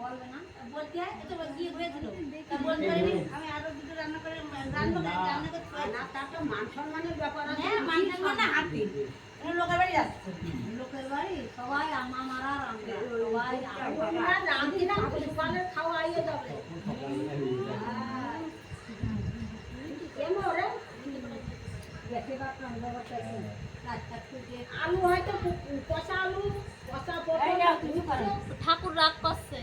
বলবে না বলতে এটা গিয়ে হয়েছিল তা বলতে পারিনি আমি আরো দুটো রান্না করে রান্না করে না তারটা মান সম্মানের ব্যাপার আছে হ্যাঁ মান সম্মান না হাতি লোকের বাড়ি যাচ্ছে লোকের বাড়ি সবাই মামারা সবাই আমরা রাঁধি না সকালে খাওয়া আইয়ে যাবে কেমন রে আলু হয়তো কষা আলু কষা ঠাকুর রাগ করছে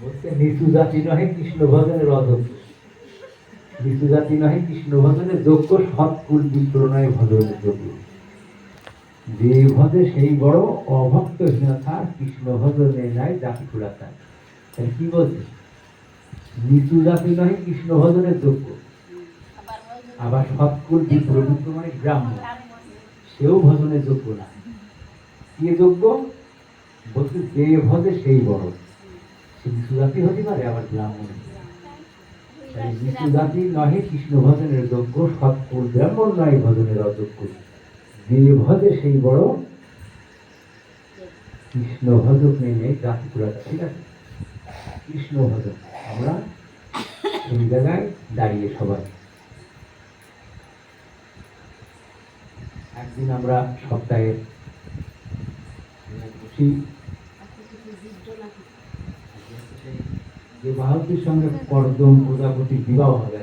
বলতে নিচু জাতি নহে কৃষ্ণ ভজনের অযোগ্য, নিচু জাতি নহে কৃষ্ণ ভজনের যোগ্য, সৎকুল বিপ্র নয় ভজনের যোগ্য। যে ভজে সেই বড়, অভক্তহীনতা কৃষ্ণ ভজনে নাই জাতি কুলাতা। তাহলে কি বলছে? নিচু জাতি নহে কৃষ্ণ ভজনের যোগ্য, আবার সৎকুল বিপ্র, বিপ্র মানে ব্রাহ্মণ, সেও ভজনের যোগ্য না। কে যোগ্য? বলতে যে ভজে সেই বড়, সে নিচু জাতি হতে পারে আবার ব্রাহ্মণ। নিচু জাতি নহে কৃষ্ণ ভজনের যোগ্য, সৎকুল ব্রাহ্মণ নয় ভজনের অযোগ্য। যে ভজে সেই বড়, কৃষ্ণ ভজক নেই জাতি কুলাতা। ঠিক আছে, কৃষ্ণ ভজক আমরা এই জায়গায় দাঁড়িয়ে সবাই। একদিন আমরা সপ্তাহে যে বাহকের সঙ্গে পরদম প্রজাপতি বিবাহ হবে